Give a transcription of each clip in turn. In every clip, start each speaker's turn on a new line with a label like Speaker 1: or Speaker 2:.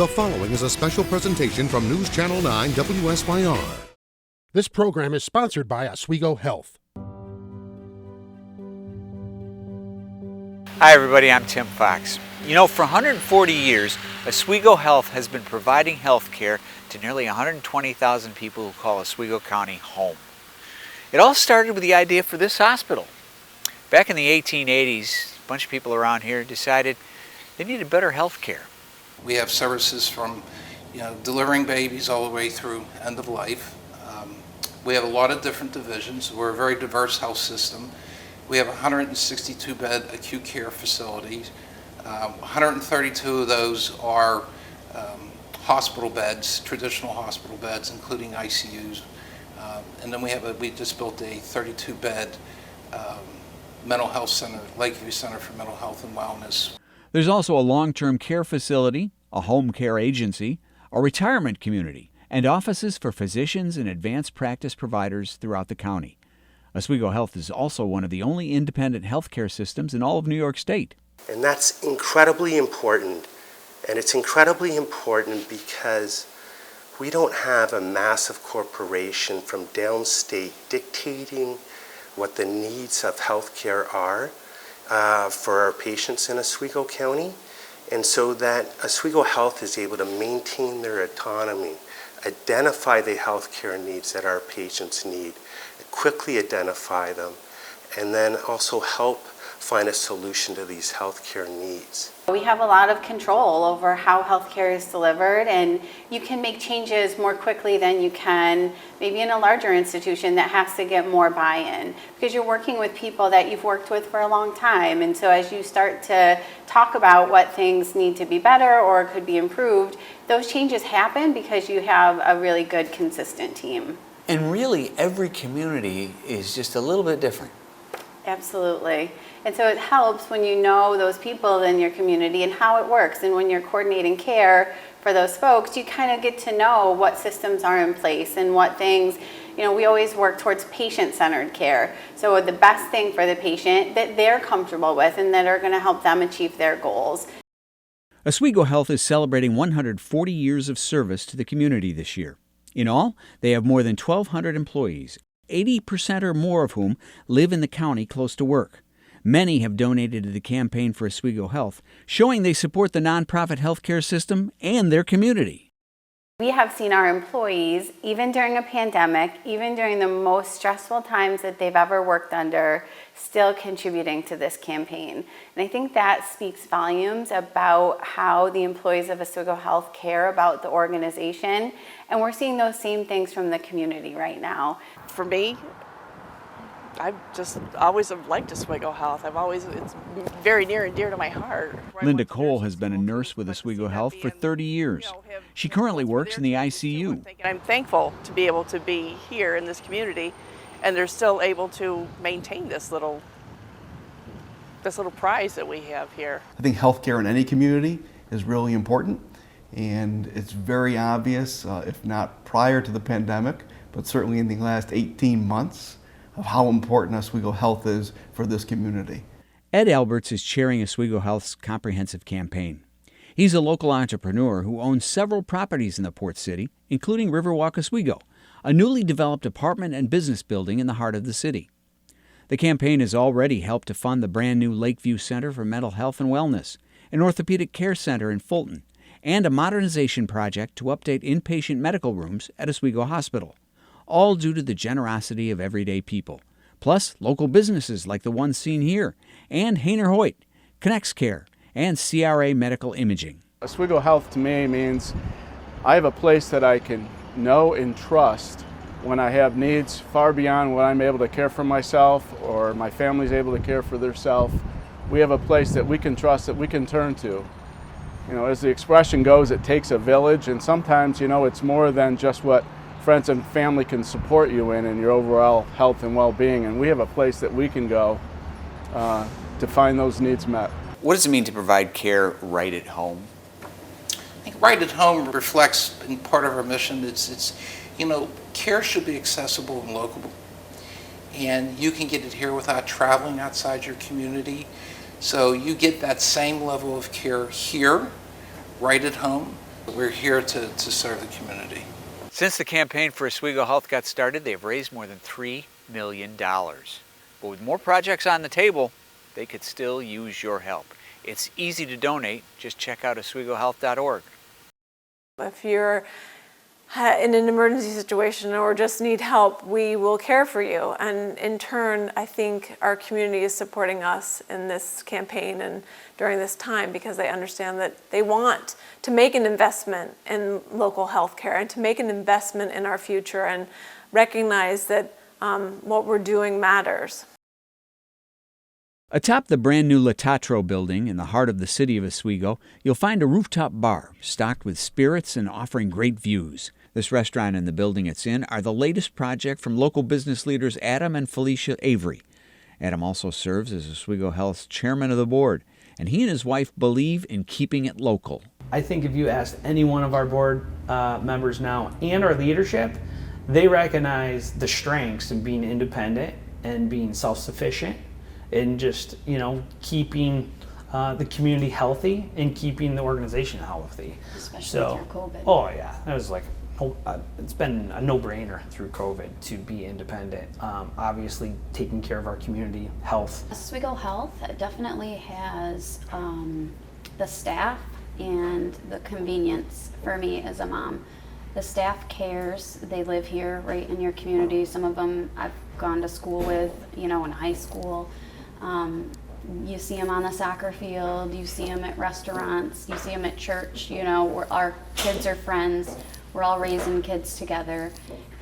Speaker 1: The following is a special presentation from News Channel 9 WSYR.
Speaker 2: This program is sponsored by Oswego Health.
Speaker 3: Hi everybody, I'm Tim Fox. You know, for 140 years, Oswego Health has been providing health care to nearly 120,000 people who call Oswego County home. It all started with the idea for this hospital. Back in the 1880s, a bunch of people around here decided they needed better health care.
Speaker 4: We have services from, delivering babies all the way through end of life. We have a lot of different divisions. We're a very diverse health system. We have 162 bed acute care facilities. 132 of those are hospital beds, traditional hospital beds, including ICUs. And then we just built a 32 bed mental health center, Lakeview Center for Mental Health and Wellness.
Speaker 5: There's also a long-term care facility, a home care agency, a retirement community, and offices for physicians and advanced practice providers throughout the county. Oswego Health is also one of the only independent healthcare systems in all of New York State.
Speaker 6: And that's incredibly important. And it's incredibly important because we don't have a massive corporation from downstate dictating what the needs of healthcare are for our patients in Oswego County. And so that Oswego Health is able to maintain their autonomy, identify the healthcare needs that our patients need, quickly identify them, and then also help find a solution to these healthcare needs.
Speaker 7: We have a lot of control over how healthcare is delivered, and you can make changes more quickly than you can maybe in a larger institution that has to get more buy-in, because you're working with people that you've worked with for a long time. And so as you start to talk about what things need to be better or could be improved, those changes happen because you have a really good, consistent team.
Speaker 3: And really, every community is just a little bit different.
Speaker 7: Absolutely. And so it helps when you know those people in your community and how it works. And when you're coordinating care for those folks, you kind of get to know what systems are in place and what things, we always work towards patient-centered care. So the best thing for the patient that they're comfortable with and that are going to help them achieve their goals.
Speaker 5: Oswego Health is celebrating 140 years of service to the community this year. In all, they have more than 1,200 employees, 80% or more of whom live in the county close to work. Many have donated to the campaign for Oswego Health, showing they support the nonprofit healthcare system and their community.
Speaker 7: We have seen our employees, even during a pandemic, even during the most stressful times that they've ever worked under, still contributing to this campaign. And I think that speaks volumes about how the employees of Oswego Health care about the organization. And we're seeing those same things from the community right now.
Speaker 8: For me, I've just always have liked Oswego Health. It's very near and dear to my heart.
Speaker 5: Linda Cole has been a nurse with Oswego Health for 30 years. She currently works in the ICU.
Speaker 8: I'm thankful to be able to be here in this community, and they're still able to maintain this little prize that we have here.
Speaker 9: I think healthcare in any community is really important, and it's very obvious, if not prior to the pandemic, but certainly in the last 18 months, of how important Oswego Health is for this community.
Speaker 5: Ed Alberts is chairing Oswego Health's comprehensive campaign. He's a local entrepreneur who owns several properties in the port city, including Riverwalk Oswego, a newly developed apartment and business building in the heart of the city. The campaign has already helped to fund the brand new Lakeview Center for Mental Health and Wellness, an orthopedic care center in Fulton, and a modernization project to update inpatient medical rooms at Oswego Hospital, all due to the generosity of everyday people, plus local businesses like the ones seen here, and Hainer Hoyt, Connects Care, and CRA Medical Imaging.
Speaker 10: Oswego Health to me means I have a place that I can know and trust when I have needs far beyond what I'm able to care for myself or my family's able to care for themselves. We have a place that we can trust, that we can turn to. As the expression goes, it takes a village, and sometimes, it's more than just what friends and family can support you in your overall health and well-being, and we have a place that we can go to find those needs met.
Speaker 3: What does it mean to provide care right at home?
Speaker 4: I think right at home reflects in part of our mission. It's care should be accessible and local, and you can get it here without traveling outside your community. So you get that same level of care here, right at home. We're here to serve the community.
Speaker 3: Since the campaign for Oswego Health got started, they've raised more than $3 million. But with more projects on the table, they could still use your help. It's easy to donate. Just check out oswegohealth.org.
Speaker 8: If you're in an emergency situation or just need help, we will care for you. And in turn, I think our community is supporting us in this campaign and during this time because they understand that they want to make an investment in local health care and to make an investment in our future and recognize that what we're doing matters.
Speaker 5: Atop the brand new La Tatro building in the heart of the city of Oswego, you'll find a rooftop bar stocked with spirits and offering great views. This restaurant and the building it's in are the latest project from local business leaders Adam and Felicia Avery. Adam also serves as Oswego Health's chairman of the board, and he and his wife believe in keeping it local.
Speaker 11: I think if you asked any one of our board members now and our leadership, they recognize the strengths in being independent and being self-sufficient and just, keeping the community healthy and keeping the organization healthy.
Speaker 12: Especially through COVID.
Speaker 11: Oh yeah, that was like, it's been a no-brainer through COVID to be independent. Obviously, taking care of our community health.
Speaker 12: Oswego Health definitely has the staff and the convenience for me as a mom. The staff cares. They live here right in your community. Some of them I've gone to school with, in high school. You see them on the soccer field, you see them at restaurants, you see them at church, our kids are friends. We're all raising kids together,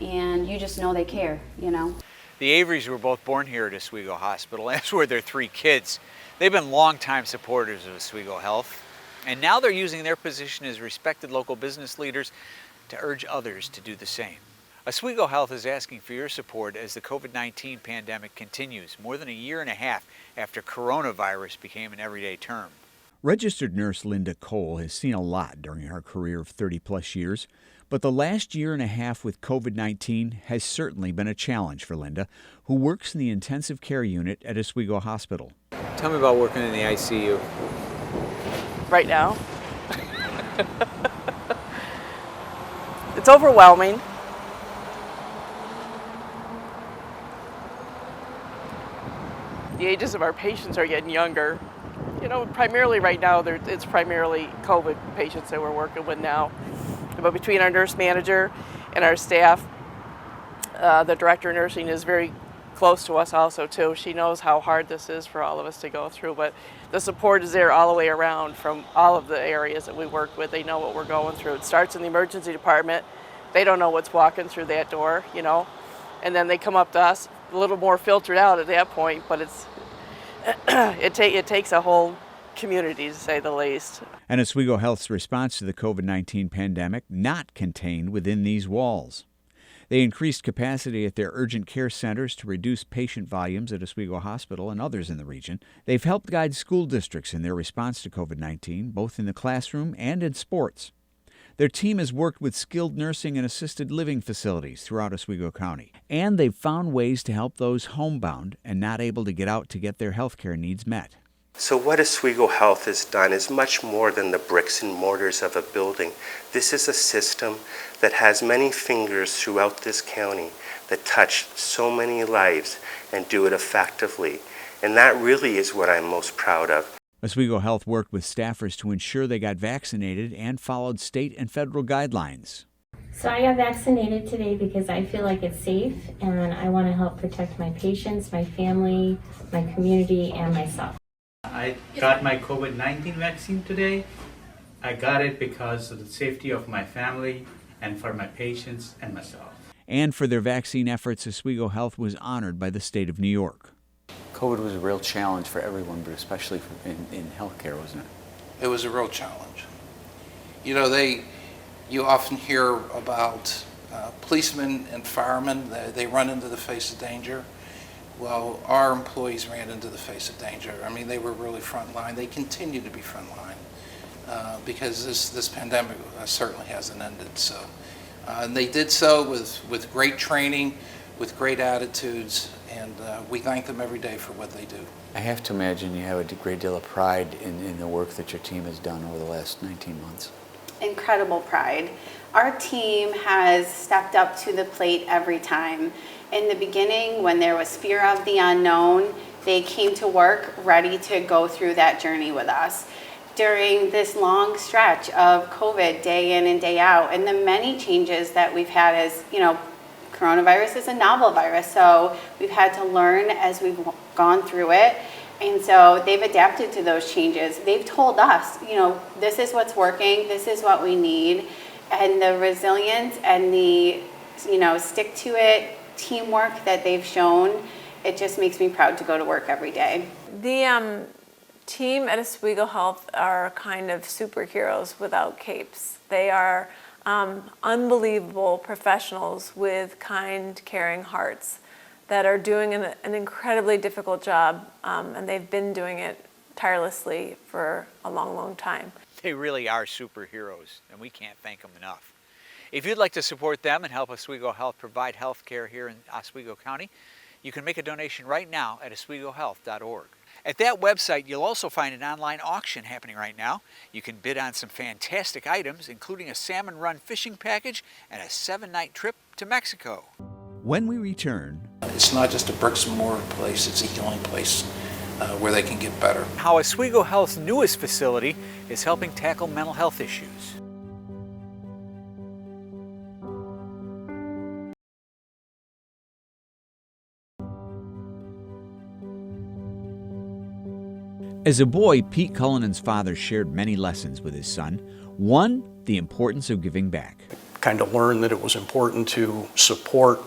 Speaker 12: and you just know they care,
Speaker 3: The Averys were both born here at Oswego Hospital, as were their 3 kids. They've been longtime supporters of Oswego Health, and now they're using their position as respected local business leaders to urge others to do the same. Oswego Health is asking for your support as the COVID-19 pandemic continues, more than a year and a half after coronavirus became an everyday term.
Speaker 5: Registered nurse Linda Cole has seen a lot during her career of 30-plus years, but the last year and a half with COVID-19 has certainly been a challenge for Linda, who works in the intensive care unit at Oswego Hospital.
Speaker 3: Tell me about working in the ICU.
Speaker 8: Right now, it's overwhelming. The ages of our patients are getting younger. Primarily right now, it's primarily COVID patients that we're working with now. But between our nurse manager and our staff, the director of nursing is very close to us also too. She knows how hard this is for all of us to go through, but the support is there all the way around from all of the areas that we work with. They know what we're going through. It starts in the emergency department. They don't know what's walking through that door, and then they come up to us, a little more filtered out at that point, but it takes a whole community, to say the least.
Speaker 5: And Oswego Health's response to the COVID-19 pandemic not contained within these walls. They increased capacity at their urgent care centers to reduce patient volumes at Oswego Hospital and others in the region. They've helped guide school districts in their response to COVID-19, both in the classroom and in sports. Their team has worked with skilled nursing and assisted living facilities throughout Oswego County, and they've found ways to help those homebound and not able to get out to get their health care needs met.
Speaker 6: So what Oswego Health has done is much more than the bricks and mortars of a building. This is a system that has many fingers throughout this county that touch so many lives and do it effectively. And that really is what I'm most proud of.
Speaker 5: Oswego Health worked with staffers to ensure they got vaccinated and followed state and federal guidelines.
Speaker 13: So I got vaccinated today because I feel like it's safe and I want to help protect my patients, my family, my community, and myself.
Speaker 14: I got my COVID-19 vaccine today. I got it because of the safety of my family and for my patients and myself.
Speaker 5: And for their vaccine efforts, Oswego Health was honored by the state of New York.
Speaker 3: COVID was a real challenge for everyone, but especially in healthcare, wasn't it?
Speaker 4: It was a real challenge. You often hear about policemen and firemen, they run into the face of danger. Well, our employees ran into the face of danger. I mean, they were really front line. They continue to be front line because this pandemic certainly hasn't ended. So, and they did so with great training, with great attitudes, and we thank them every day for what they do.
Speaker 3: I have to imagine you have a great deal of pride in the work that your team has done over the last 19 months.
Speaker 7: incredible pride. Our team has stepped up to the plate every time. In the beginning, when there was fear of the unknown, they came to work ready to go through that journey with us. During this long stretch of COVID, day in and day out, and the many changes that we've had, as you know, coronavirus is a novel virus, so we've had to learn as we've gone through it. And so they've adapted to those changes. They've told us, you know, this is what's working, this is what we need. And the resilience and the, you know, stick to it teamwork that they've shown, it just makes me proud to go to work every day.
Speaker 15: The team at Oswego Health are kind of superheroes without capes. They are unbelievable professionals with kind, caring hearts that are doing an incredibly difficult job, and they've been doing it tirelessly for a long, long time.
Speaker 3: They really are superheroes, and we can't thank them enough. If you'd like to support them and help Oswego Health provide health care here in Oswego County, you can make a donation right now at oswegohealth.org. At that website, you'll also find an online auction happening right now. You can bid on some fantastic items, including a salmon run fishing package and a 7-night trip to Mexico.
Speaker 5: When we return,
Speaker 4: it's not just a bricks and mortar place, it's a healing place where they can get better.
Speaker 3: How Oswego Health's newest facility is helping tackle mental health issues. As a boy, Pete Cullinan's father shared many lessons with his son. One, the importance of giving back.
Speaker 16: Kind of learned that it was important to support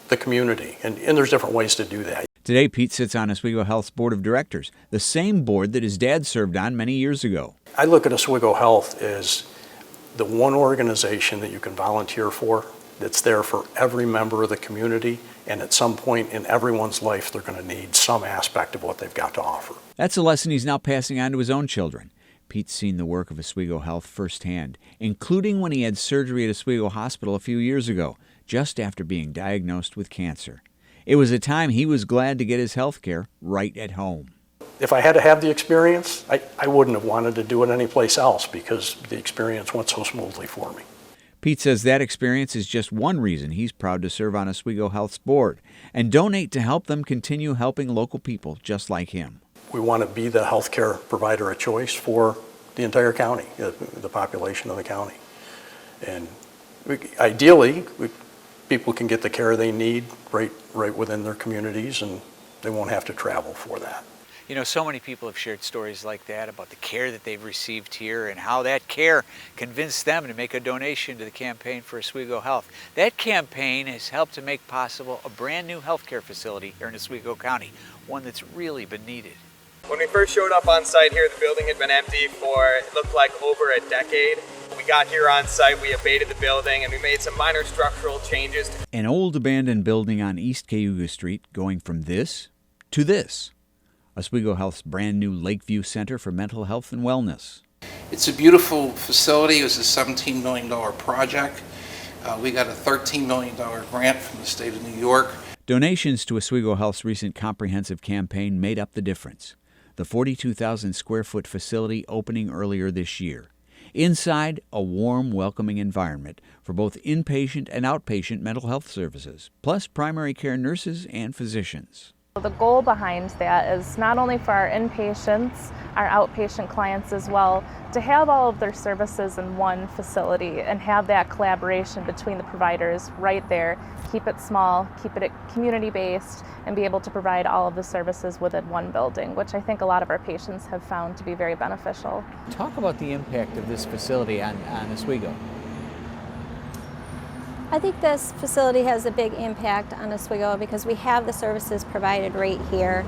Speaker 16: the community, and there's different ways to do that.
Speaker 5: Today, Pete sits on Oswego Health's board of directors, the same board that his dad served on many years ago.
Speaker 16: I look at Oswego Health as the one organization that you can volunteer for, that's there for every member of the community, and at some point in everyone's life, they're going to need some aspect of what they've got to offer.
Speaker 5: That's a lesson he's now passing on to his own children. Pete's seen the work of Oswego Health firsthand, including when he had surgery at Oswego Hospital a few years ago, just after being diagnosed with cancer. It was a time he was glad to get his health care right at home.
Speaker 16: If I had to have the experience, I wouldn't have wanted to do it anyplace else because the experience went so smoothly for me.
Speaker 5: Pete says that experience is just one reason he's proud to serve on Oswego Health's board and donate to help them continue helping local people just like him.
Speaker 16: We want to be the healthcare provider of choice for the entire county, the population of the county. And ideally, people can get the care they need right within their communities, and they won't have to travel for that.
Speaker 3: You know, so many people have shared stories like that about the care that they've received here and how that care convinced them to make a donation to the campaign for Oswego Health. That campaign has helped to make possible a brand new healthcare facility here in Oswego County, one that's really been needed.
Speaker 17: When we first showed up on site here, the building had been empty for, it looked like, over a decade. We got here on site, we abated the building, and we made some minor structural changes.
Speaker 5: An old abandoned building on East Cayuga Street going from this to this. Oswego Health's brand new Lakeview Center for Mental Health and Wellness.
Speaker 4: It's a beautiful facility. It was a $17 million project. We got a $13 million grant from the state of New York.
Speaker 5: Donations to Oswego Health's recent comprehensive campaign made up the difference. The 42,000 square foot facility opening earlier this year. Inside, a warm, welcoming environment for both inpatient and outpatient mental health services, plus primary care nurses and physicians.
Speaker 18: The goal behind that is not only for our inpatients, our outpatient clients as well, to have all of their services in one facility and have that collaboration between the providers right there. Keep it small, keep it community-based, and be able to provide all of the services within one building, which I think a lot of our patients have found to be very beneficial.
Speaker 5: Talk about the impact of this facility on Oswego.
Speaker 19: I think this facility has a big impact on Oswego because we have the services provided right here.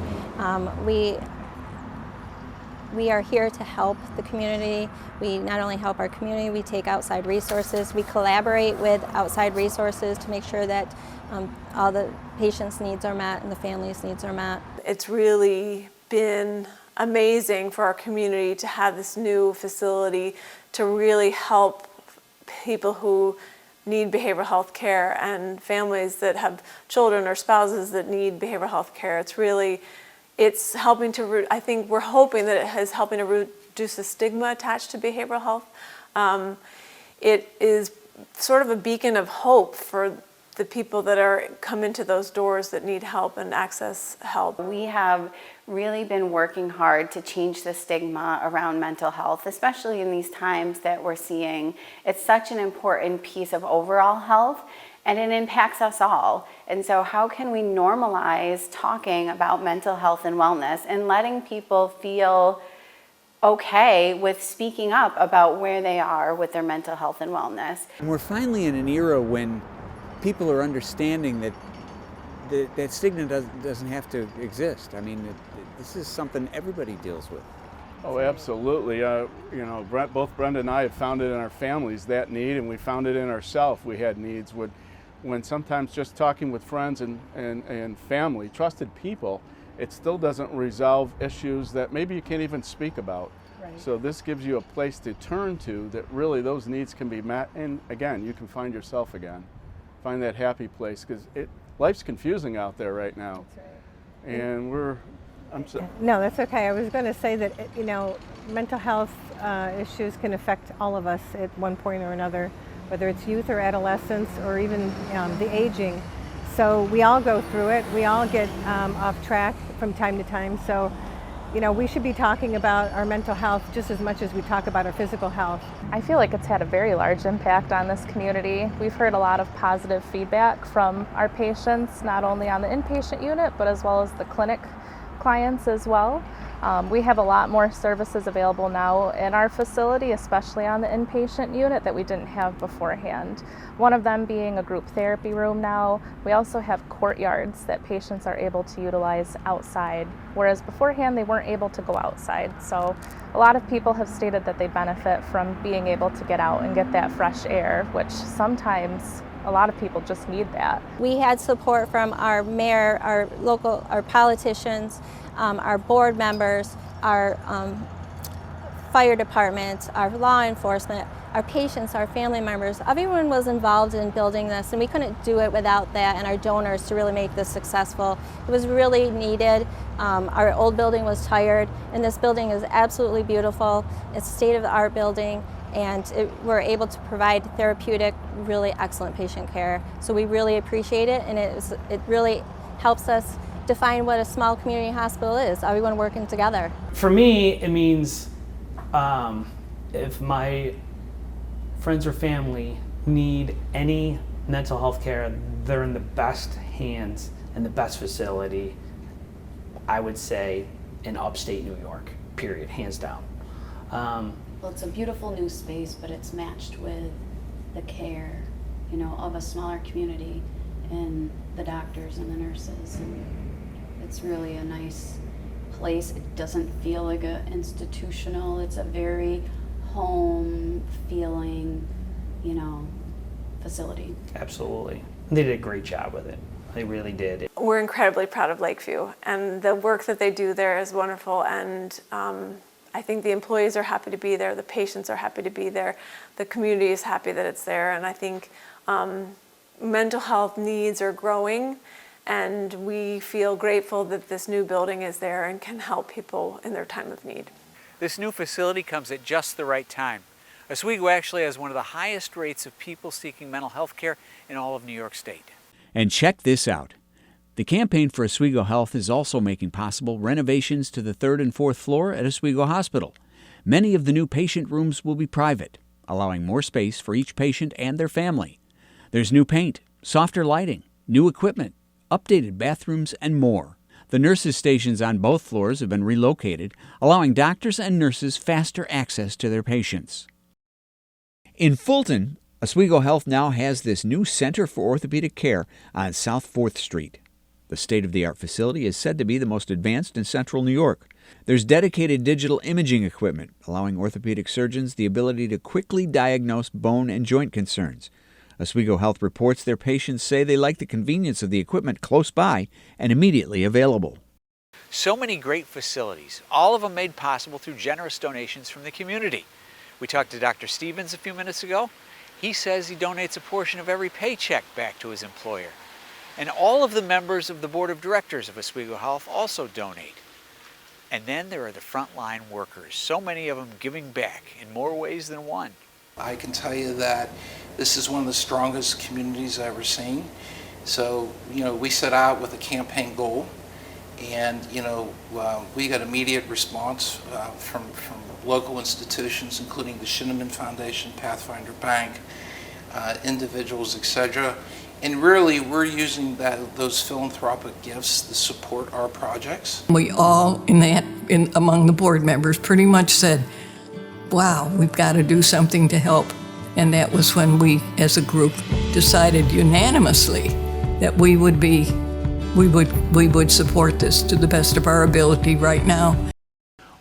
Speaker 19: We are here to help the community. We not only help our community, we take outside resources. We collaborate with outside resources to make sure that all the patients' needs are met and the families' needs are met.
Speaker 15: It's really been amazing for our community to have this new facility to really help people who need behavioral health care and families that have children or spouses that need behavioral health care. It's helping to, I think we're hoping that it is helping to reduce the stigma attached to behavioral health. It is sort of a beacon of hope for the people that come into those doors that need help and access help.
Speaker 7: We have really been working hard to change the stigma around mental health, especially in these times that we're seeing. It's such an important piece of overall health, and it impacts us all. And so how can we normalize talking about mental health and wellness and letting people feel okay with speaking up about where they are with their mental health and wellness?
Speaker 5: And we're finally in an era when people are understanding that that stigma doesn't have to exist. I mean, this is something everybody deals with.
Speaker 10: Oh, absolutely. You know, both Brenda and I have found it in our families, that need, and we found it in ourselves. We had needs when sometimes just talking with friends and family, trusted people, it still doesn't resolve issues that maybe you can't even speak about. Right. So this gives you a place to turn to that really those needs can be met, and again, you can find yourself again. Find that happy place, because life's confusing out there right now.
Speaker 20: That's right.
Speaker 10: And
Speaker 20: No, that's okay. I was going to say that, you know, mental health issues can affect all of us at one point or another, whether it's youth or adolescence or even the aging. So we all go through it. We all get off track from time to time. So, you know, we should be talking about our mental health just as much as we talk about our physical health.
Speaker 18: I feel like it's had a very large impact on this community. We've heard a lot of positive feedback from our patients, not only on the inpatient unit, but as well as the clinic clients as well. We have a lot more services available now in our facility, especially on the inpatient unit, that we didn't have beforehand. One of them being a group therapy room now. We also have courtyards that patients are able to utilize outside, whereas beforehand they weren't able to go outside. So a lot of people have stated that they benefit from being able to get out and get that fresh air, which sometimes a lot of people just need that.
Speaker 19: We had support from our mayor, our politicians, our board members, our fire department, our law enforcement, our patients, our family members. Everyone was involved in building this, and we couldn't do it without that and our donors to really make this successful. It was really needed. Our old building was tired, and this building is absolutely beautiful. It's a state-of-the-art building, and we're able to provide therapeutic, really excellent patient care. So we really appreciate it, and it really helps us define what a small community hospital is, everyone working together.
Speaker 11: For me, it means if my friends or family need any mental health care, they're in the best hands and the best facility, I would say, in upstate New York, period, hands down.
Speaker 12: Well, it's a beautiful new space, but it's matched with the care, you know, of a smaller community and the doctors and the nurses. And it's really a nice place. It doesn't feel like an institutional. It's a very home feeling, you know, facility.
Speaker 11: Absolutely. They did a great job with it. They really did.
Speaker 15: We're incredibly proud of Lakeview, and the work that they do there is wonderful, and I think the employees are happy to be there, the patients are happy to be there, the community is happy that it's there, and I think mental health needs are growing, and we feel grateful that this new building is there and can help people in their time of need.
Speaker 3: This new facility comes at just the right time. Oswego actually has one of the highest rates of people seeking mental health care in all of New York State.
Speaker 5: And check this out. The campaign for Oswego Health is also making possible renovations to the 3rd and 4th floor at Oswego Hospital. Many of the new patient rooms will be private, allowing more space for each patient and their family. There's new paint, softer lighting, new equipment, updated bathrooms, and more. The nurses' stations on both floors have been relocated, allowing doctors and nurses faster access to their patients. In Fulton, Oswego Health now has this new Center for Orthopedic Care on South 4th Street. The state-of-the-art facility is said to be the most advanced in central New York. There's dedicated digital imaging equipment, allowing orthopedic surgeons the ability to quickly diagnose bone and joint concerns. Oswego Health reports their patients say they like the convenience of the equipment close by and immediately available.
Speaker 3: So many great facilities, all of them made possible through generous donations from the community. We talked to Dr. Stevens a few minutes ago. He says he donates a portion of every paycheck back to his employer. And all of the members of the board of directors of Oswego Health also donate. And then there are the frontline workers, so many of them giving back in more ways than one.
Speaker 4: I can tell you that this is one of the strongest communities I've ever seen. So, we set out with a campaign goal, and, we got immediate response from local institutions, including the Shinneman Foundation, Pathfinder Bank, individuals, etc. And really, we're using those philanthropic gifts to support our projects.
Speaker 21: We all, among the board members, pretty much said, wow, we've got to do something to help. And that was when we, as a group, decided unanimously that we would support this to the best of our ability right now.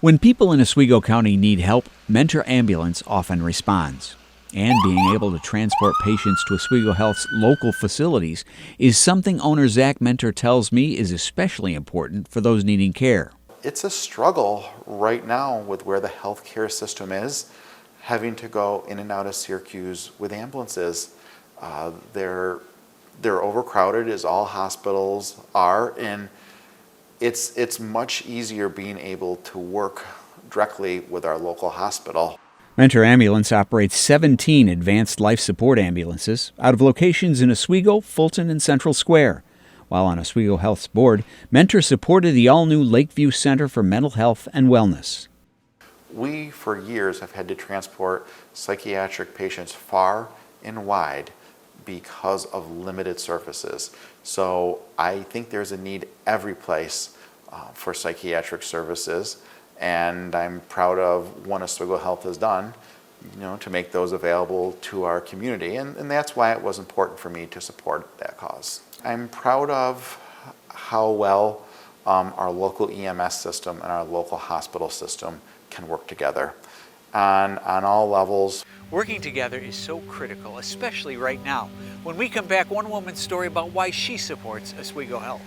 Speaker 5: When people in Oswego County need help, Mentor Ambulance often responds. And being able to transport patients to Oswego Health's local facilities is something owner Zach Mentor tells me is especially important for those needing care.
Speaker 22: It's a struggle right now with where the healthcare system is, having to go in and out of Syracuse with ambulances. They're overcrowded, as all hospitals are, and it's much easier being able to work directly with our local hospital.
Speaker 5: Mentor Ambulance operates 17 advanced life support ambulances out of locations in Oswego, Fulton, and Central Square. While on Oswego Health's board, Mentor supported the all-new Lakeview Center for Mental Health and Wellness.
Speaker 22: We, for years, have had to transport psychiatric patients far and wide because of limited services. So I think there's a need every place for psychiatric services. And I'm proud of what Oswego Health has done, to make those available to our community. And that's why it was important for me to support that cause. I'm proud of how well our local EMS system and our local hospital system can work together on all levels.
Speaker 3: Working together is so critical, especially right now. When we come back, one woman's story about why she supports Oswego Health.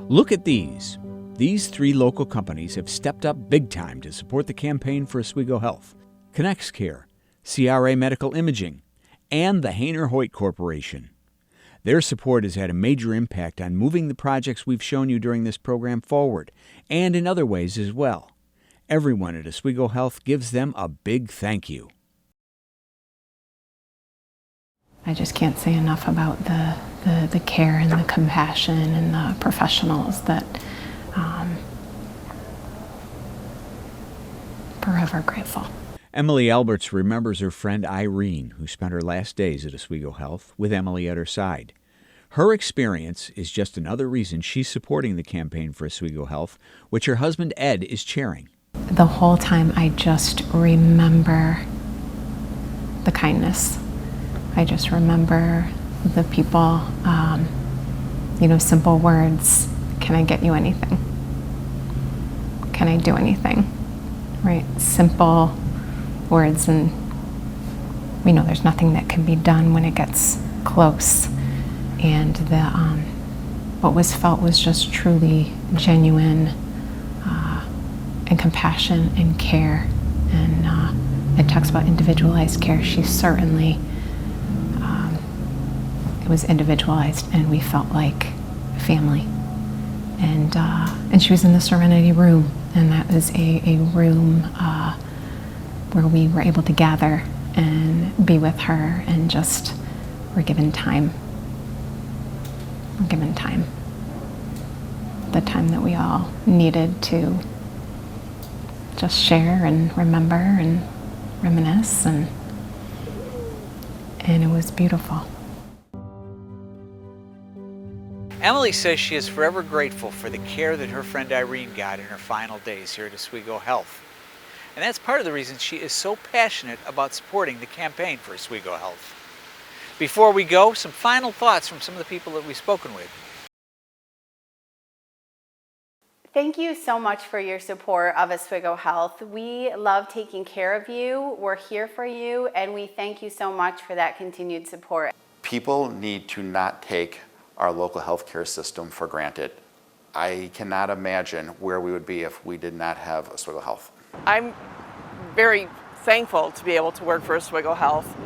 Speaker 5: Look at these. These 3 local companies have stepped up big time to support the campaign for Oswego Health. ConnexCare, CRA Medical Imaging, and the Hainer-Hoyt Corporation. Their support has had a major impact on moving the projects we've shown you during this program forward, and in other ways as well. Everyone at Oswego Health gives them a big thank you.
Speaker 23: I just can't say enough about the care and the compassion and the professionals that forever grateful.
Speaker 5: Emily Alberts remembers her friend Irene, who spent her last days at Oswego Health with Emily at her side. Her experience is just another reason she's supporting the campaign for Oswego Health, which her husband Ed is chairing.
Speaker 23: The whole time I just remember the kindness. I just remember the people, simple words. Can I get you anything? Can I do anything? Right? Simple words, and we know there's nothing that can be done when it gets close. And what was felt was just truly genuine and compassion and care. And it talks about individualized care. She certainly, it was individualized, and we felt like family. And she was in the Serenity Room, and that was a room where we were able to gather and be with her, and just were given time. We're given time. The time that we all needed to just share and remember and reminisce, and it was beautiful.
Speaker 3: Emily says she is forever grateful for the care that her friend Irene got in her final days here at Oswego Health. And that's part of the reason she is so passionate about supporting the campaign for Oswego Health. Before we go, some final thoughts from some of the people that we've spoken with.
Speaker 7: Thank you so much for your support of Oswego Health. We love taking care of you. We're here for you, and we thank you so much for that continued support.
Speaker 22: People need to not take our local healthcare system for granted. I cannot imagine where we would be if we did not have Oswego Health.
Speaker 8: I'm very thankful to be able to work for Oswego Health.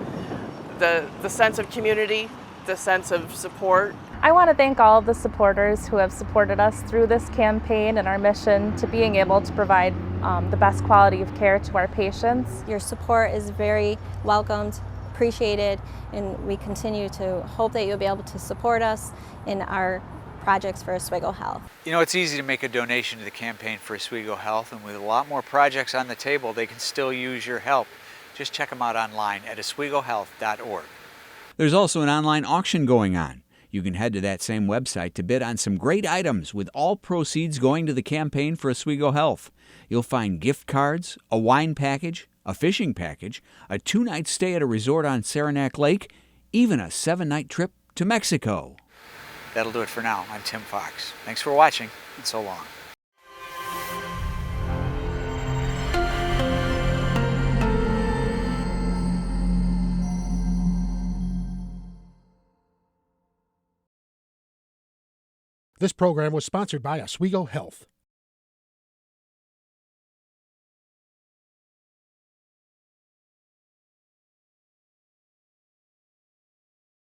Speaker 8: The sense of community, the sense of support.
Speaker 18: I want to thank all of the supporters who have supported us through this campaign and our mission to being able to provide the best quality of care to our patients.
Speaker 19: Your support is very welcomed, appreciated, and we continue to hope that you'll be able to support us in our projects for Oswego Health.
Speaker 3: You know, it's easy to make a donation to the campaign for Oswego Health, and with a lot more projects on the table, they can still use your help. Just check them out online at oswegohealth.org.
Speaker 5: There's also an online auction going on. You can head to that same website to bid on some great items, with all proceeds going to the campaign for Oswego Health. You'll find gift cards, a wine package, a fishing package, a 2-night stay at a resort on Saranac Lake, even a 7-night trip to Mexico.
Speaker 3: That'll do it for now. I'm Tim Fox. Thanks for watching, and so long.
Speaker 1: This program was sponsored by Oswego Health.